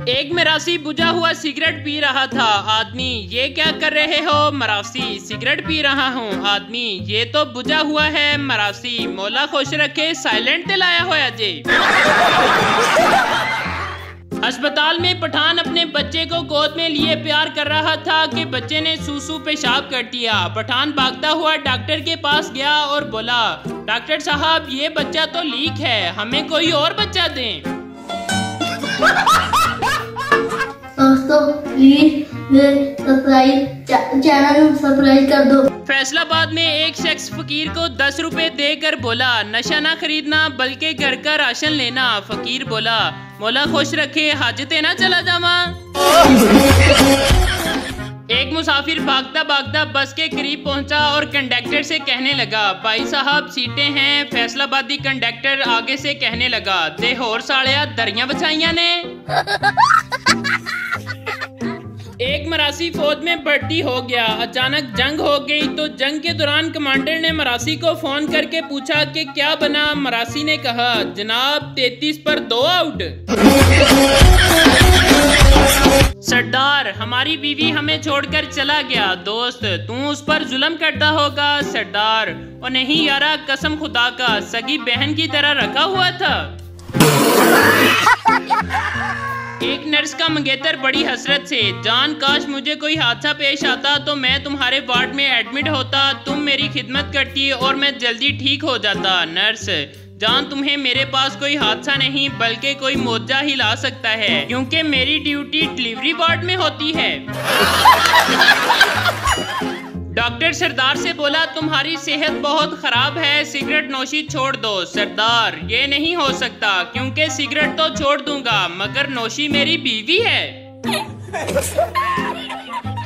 एक मरासी बुझा हुआ सिगरेट पी रहा था। आदमी, ये क्या कर रहे हो? मरासी, सिगरेट पी रहा हूँ। आदमी, ये तो बुझा हुआ है। मरासी, मौला खुश रखे, साइलेंट ते लाया होया जी। अस्पताल में पठान अपने बच्चे को गोद में लिए प्यार कर रहा था कि बच्चे ने सूसू पेशाब कर दिया। पठान भागता हुआ डॉक्टर के पास गया और बोला, डॉक्टर साहब, ये बच्चा तो लीक है, हमें कोई और बच्चा दें। दोस्तों प्लीज चैनल सब्सक्राइब कर दो। फैसलाबाद में एक शख्स फकीर को 10 रुपए देकर बोला, नशा ना खरीदना बल्कि घर का राशन लेना। फकीर बोला, मौला खुश रखे, हाजते ना चला जावा। एक मुसाफिर भागता भागता बस के करीब पहुंचा और कंडक्टर से कहने लगा, भाई साहब सीटें हैं। फैसलाबादी कंडक्टर आगे से कहने लगा, दे होर सालिया दरियां बछाइयां ने। एक मरासी फौज में भर्ती हो गया। अचानक जंग हो गई तो जंग के दौरान कमांडर ने मरासी को फोन करके पूछा कि क्या बना। मरासी ने कहा, जनाब 33 पर 2 आउट। सरदार, हमारी बीवी हमें छोड़कर चला गया। दोस्त, तू उस पर जुल्म करता होगा। सरदार, और नहीं यारा, कसम खुदा का, सगी बहन की तरह रखा हुआ था। एक नर्स का मंगेतर बड़ी हसरत से, जान काश मुझे कोई हादसा पेश आता तो मैं तुम्हारे वार्ड में एडमिट होता, तुम मेरी खिदमत करती और मैं जल्दी ठीक हो जाता। नर्स, जान तुम्हें मेरे पास कोई हादसा नहीं बल्कि कोई मोजा ही ला सकता है, क्योंकि मेरी ड्यूटी डिलीवरी वार्ड में होती है। डॉक्टर सरदार से बोला, तुम्हारी सेहत बहुत खराब है, सिगरेट नोशी छोड़ दो। सरदार, ये नहीं हो सकता, क्योंकि सिगरेट तो छोड़ दूंगा मगर नोशी मेरी बीवी है।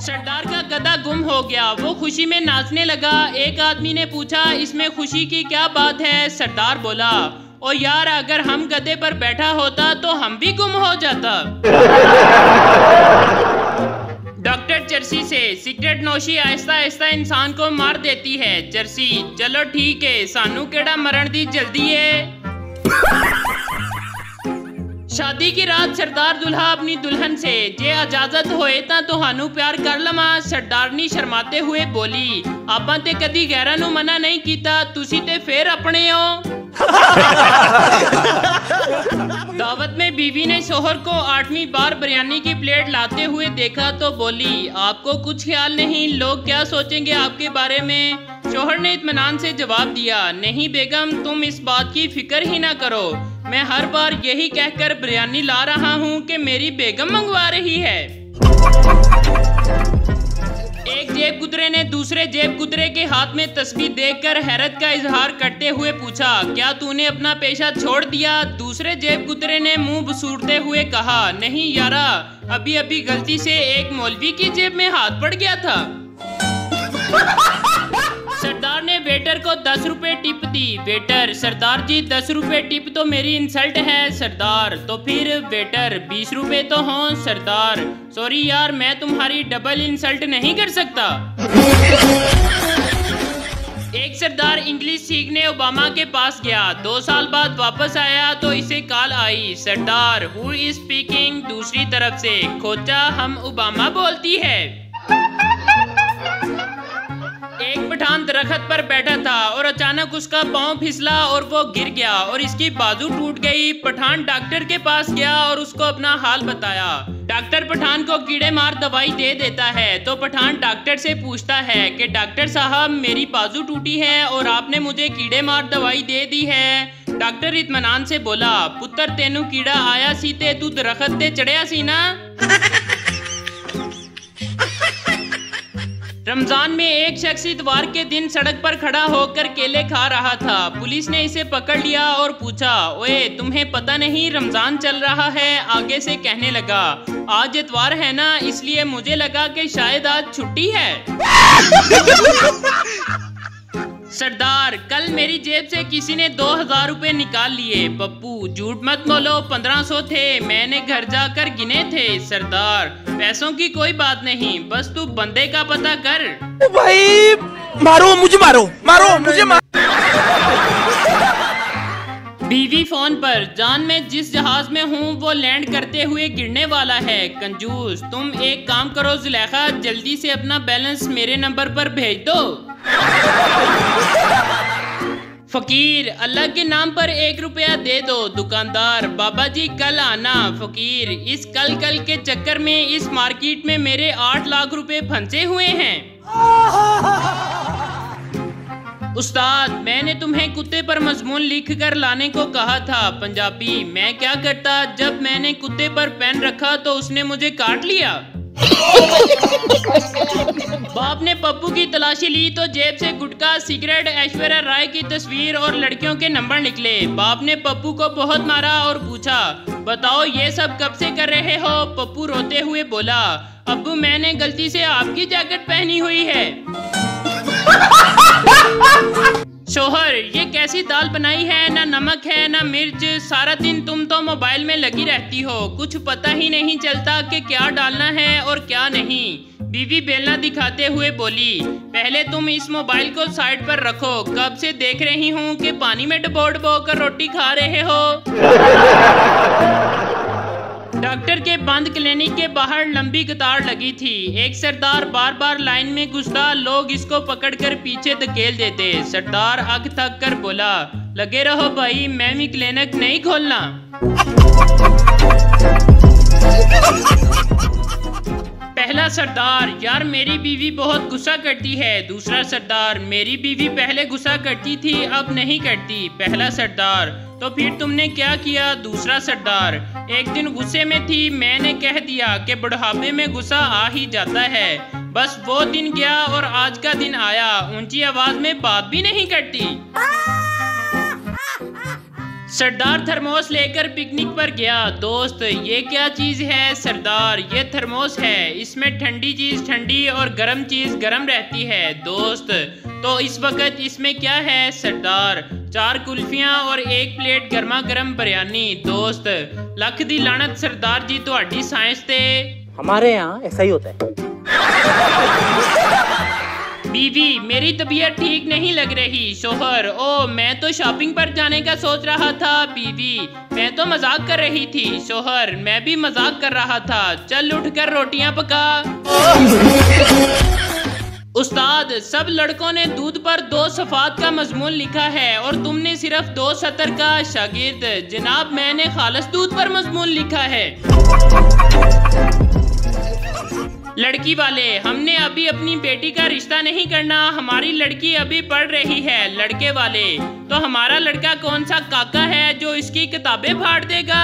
सरदार का गधा गुम हो गया। वो खुशी में नाचने लगा। एक आदमी ने पूछा, इसमें खुशी की क्या बात है? सरदार बोला, ओ यार, अगर हम गधे पर बैठा होता तो हम भी गुम हो जाता। डॉक्टर चर्सी से, सिगरेट नोशी आहिस्ता आहिस्ता इंसान को मार देती है। चर्सी, चलो ठीक है, सानू केड़ा मरण दी जल्दी है। शादी की रात सरदार दुल्हा अपनी दुल्हन से, जे इजाजत होए ता तुहानू प्यार कर लवा। सरदारनी शर्माते हुए बोली, आपां ते कदी गैरां नू मना नहीं कीता, तुसी ते फेर अपने हो। दावत में बीवी ने शोहर को 8वीं बार बिरयानी की प्लेट लाते हुए देखा तो बोली, आपको कुछ ख्याल नहीं, लोग क्या सोचेंगे आपके बारे में? शोहर ने इत्मीनान से जवाब दिया, नहीं बेगम, तुम इस बात की फिक्र ही ना करो, मैं हर बार यही कहकर बिरयानी ला रहा हूँ कि मेरी बेगम मंगवा रही है। एक जेब गुदरे ने दूसरे जेब गुदरे के हाथ में तस्बीह देखकर हैरत का इजहार करते हुए पूछा, क्या तूने अपना पेशा छोड़ दिया? दूसरे जेब गुदरे ने मुंह बसूरते हुए कहा, नहीं यारा, अभी अभी गलती से एक मौलवी की जेब में हाथ पड़ गया था। सरदार ने वेटर को 10 रुपए टिप दी। वेटर, सरदार जी 10 रुपए टिप तो मेरी इंसल्ट है। सरदार, तो फिर? वेटर, 20 रुपए तो हों। सरदार, सॉरी यार, मैं तुम्हारी डबल इंसल्ट नहीं कर सकता। एक सरदार इंग्लिश सीखने ओबामा के पास गया। 2 साल बाद वापस आया तो इसे call I, Sardar, who is speaking? दूसरी तरफ से, खोचा, हम ओबामा बोलती है। एक पठान दरख्त पर बैठा था और अचानक उसका पांव फिसला और वो गिर गया और इसकी बाजू टूट गई। पठान डॉक्टर के पास गया और उसको अपना हाल बताया। डॉक्टर पठान को कीड़े मार दवाई दे देता है तो पठान डॉक्टर से पूछता है कि डॉक्टर साहब, मेरी बाजू टूटी है और आपने मुझे कीड़े मार दवाई दे दी है। डॉक्टर इत्मीनान से बोला, पुत्र, तेनू कीड़ा आया सी ते तू दरख्त ते चढ़िया सी ना। रमजान में एक शख्स इतवार के दिन सड़क पर खड़ा होकर केले खा रहा था। पुलिस ने इसे पकड़ लिया और पूछा, ओए, तुम्हें पता नहीं रमजान चल रहा है? आगे से कहने लगा, आज इतवार है ना, इसलिए मुझे लगा कि शायद आज छुट्टी है। सरदार, कल मेरी जेब से किसी ने 2000 रुपए निकाल लिए। पप्पू, झूठ मत बोलो, 1500 थे, मैंने घर जाकर गिने थे। सरदार, पैसों की कोई बात नहीं, बस तू बंदे का पता कर। भाई, मारो मुझे, मारो मुझे। बीवी फोन पर, जान मैं जिस जहाज में हूँ वो लैंड करते हुए गिरने वाला है। कंजूस, तुम एक काम करो जुलेखा, जल्दी से अपना बैलेंस मेरे नंबर पर भेज दो। फकीर, अल्लाह के नाम पर 1 रुपया दे दो। दुकानदार, बाबा जी कल आना। फकीर, इस कल के चक्कर में इस मार्केट में मेरे 8 लाख रुपए फंसे हुए हैं। उस्ताद, मैंने तुम्हें कुत्ते पर मजमून लिख कर लाने को कहा था। पंजाबी, मैं क्या करता, जब मैंने कुत्ते पर पेन रखा तो उसने मुझे काट लिया। बाप ने पप्पू की तलाशी ली तो जेब से गुटखा, सिगरेट, ऐश्वर्या राय की तस्वीर और लड़कियों के नंबर निकले। बाप ने पप्पू को बहुत मारा और पूछा, बताओ ये सब कब से कर रहे हो? पप्पू रोते हुए बोला, अब्बू मैंने गलती से आपकी जैकेट पहनी हुई है। शोहर, ये कैसी दाल बनाई है, ना नमक है ना मिर्च, सारा दिन तुम तो मोबाइल में लगी रहती हो, कुछ पता ही नहीं चलता कि क्या डालना है और क्या नहीं। बीवी बेलना दिखाते हुए बोली, पहले तुम इस मोबाइल को साइड पर रखो, कब से देख रही हूँ कि पानी में डबो डबो कर रोटी खा रहे हो। डॉक्टर के बंद क्लिनिक के बाहर लंबी कतार लगी थी। एक सरदार बार बार लाइन में घुसता, लोग इसको पकड़कर पीछे धकेल देते। सरदार अक थक कर बोला, लगे रहो भाई, मैं भी क्लिनिक नहीं खोलना। पहला सरदार, यार मेरी बीवी बहुत गुस्सा करती है। दूसरा सरदार, मेरी बीवी पहले गुस्सा करती थी अब नहीं करती। पहला सरदार, तो फिर तुमने क्या किया? दूसरा सरदार, एक दिन गुस्से में थी, मैंने कह दिया कि बुढ़ापे में गुस्सा आ ही जाता है, बस वो दिन गया और आज का दिन आया, ऊंची आवाज में बात भी नहीं करती। सरदार थर्मोस लेकर पिकनिक पर गया। दोस्त, ये क्या चीज है? सरदार, ये थर्मोस है, इसमें ठंडी चीज ठंडी और गर्म चीज गर्म रहती है। दोस्त, तो इस वक्त इसमें क्या है? सरदार, 4 कुल्फियां और 1 प्लेट गर्मा गर्म बिरयानी। दोस्त, लख दी लानत सरदार जी, तुहाडी साइंस ते। हमारे यहाँ ऐसा ही होता है। बीवी, मेरी तबीयत ठीक नहीं लग रही। शोहर, ओ मैं तो शॉपिंग पर जाने का सोच रहा था। बीवी, मैं तो मजाक कर रही थी। शोहर, मैं भी मजाक कर रहा था, चल उठकर रोटियां पका। उस्ताद, सब लड़कों ने दूध पर 2 सफ़ात का मजमून लिखा है और तुमने सिर्फ 2 सतर का। शागिर्द, जनाब मैंने खालिस दूध पर मजमून लिखा है। लड़की वाले, हमने अभी अपनी बेटी का रिश्ता नहीं करना, हमारी लड़की अभी पढ़ रही है। लड़के वाले, तो हमारा लड़का कौन सा काका है जो इसकी किताबें फाड़ देगा?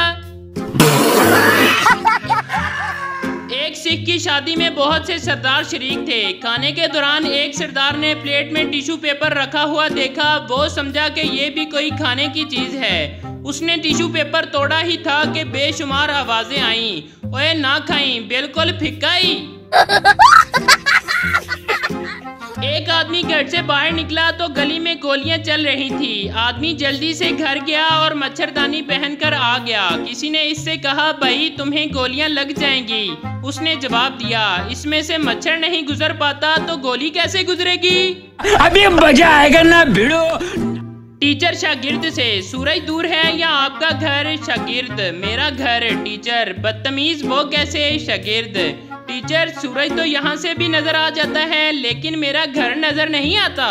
एक सिख की शादी में बहुत से सरदार शरीक थे। खाने के दौरान एक सरदार ने प्लेट में टिश्यू पेपर रखा हुआ देखा, वो समझा कि ये भी कोई खाने की चीज है। उसने टिश्यू पेपर तोड़ा ही था कि बेशुमार आवाजें आईं, ओए ना खाई, बिल्कुल फिक्का ही। एक आदमी घर से बाहर निकला तो गली में गोलियां चल रही थी। आदमी जल्दी से घर गया और मच्छरदानी पहनकर आ गया। किसी ने इससे कहा, भाई तुम्हें गोलियां लग जाएंगी। उसने जवाब दिया, इसमें से मच्छर नहीं गुजर पाता तो गोली कैसे गुजरेगी? अभी मजा आएगा ना भिड़ो। टीचर शागिर्द से, सूरज दूर है या आपका घर? शागिर्द, मेरा घर। टीचर, बदतमीज वो कैसे? शागिर्द, टीचर सूरज तो यहाँ से भी नजर आ जाता है लेकिन मेरा घर नजर नहीं आता।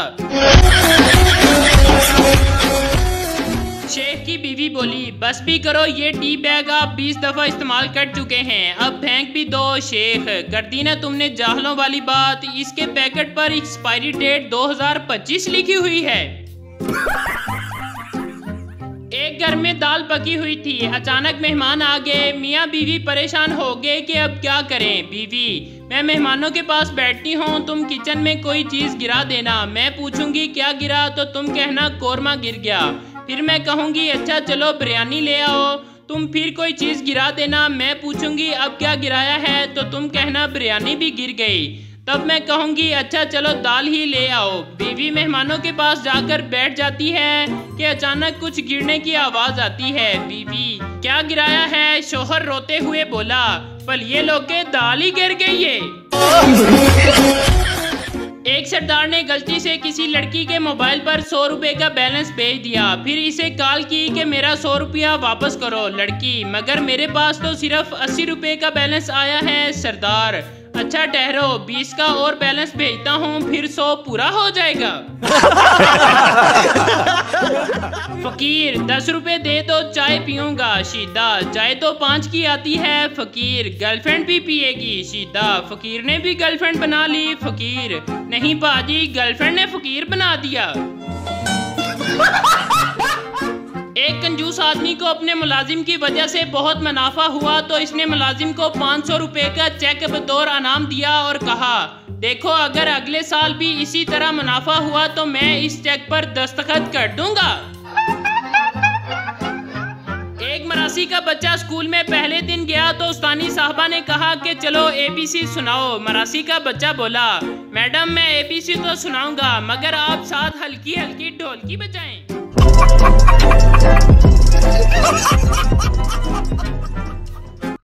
शेख की बीवी बोली, बस भी करो, ये टी बैग आप 20 दफा इस्तेमाल कर चुके हैं, अब फेंक भी दो। शेख, कर दी ना तुमने जाहलों वाली बात, इसके पैकेट पर एक्सपायरी डेट 2025 लिखी हुई है। एक घर में दाल पकी हुई थी, अचानक मेहमान आ गए। मियाँ बीवी परेशान हो गए कि अब क्या करें। बीवी, मैं मेहमानों के पास बैठती हूँ, तुम किचन में कोई चीज गिरा देना, मैं पूछूंगी क्या गिरा तो तुम कहना कोरमा गिर गया। फिर मैं कहूँगी अच्छा चलो बिरयानी ले आओ, तुम फिर कोई चीज गिरा देना, मैं पूछूंगी अब क्या गिराया है तो तुम कहना बिरयानी भी गिर गई। तब मैं कहूँगी अच्छा चलो दाल ही ले आओ। बीवी मेहमानों के पास जाकर बैठ जाती है कि अचानक कुछ गिरने की आवाज आती है। बीवी, क्या गिराया है? शोहर रोते हुए बोला, पल ये लोग के दाल ही गिर गई है। एक सरदार ने गलती से किसी लड़की के मोबाइल पर 100 रुपए का बैलेंस भेज दिया। फिर इसे कॉल की कि मेरा 100 रुपया वापस करो। लड़की, मगर मेरे पास तो सिर्फ 80 रुपए का बैलेंस आया है। सरदार, अच्छा ठहरो, 20 का और बैलेंस भेजता हूँ, फिर 100 पूरा हो जाएगा। फकीर, 10 रुपए दे तो चाय पीऊंगा। शीदा, चाय तो 5 की आती है। फकीर, गर्लफ्रेंड भी पिएगी। शीदा, फकीर ने भी गर्लफ्रेंड बना ली। फकीर, नहीं पाजी, गर्लफ्रेंड ने फकीर बना दिया। एक कंजूस आदमी को अपने मुलाजिम की वजह से बहुत मुनाफा हुआ तो इसने मुलाजिम को 500 रुपए का चेक बतौर इनाम दिया और कहा, देखो अगर अगले साल भी इसी तरह मुनाफा हुआ तो मैं इस चेक पर दस्तखत कर दूंगा। एक मरासी का बच्चा स्कूल में पहले दिन गया तो उस्तानी साहबा ने कहा कि चलो ABC सुनाओ। मरासी का बच्चा बोला, मैडम मैं ABC तो सुनाऊंगा मगर आप साथ हल्की हल्की ढोलकी बजाएं।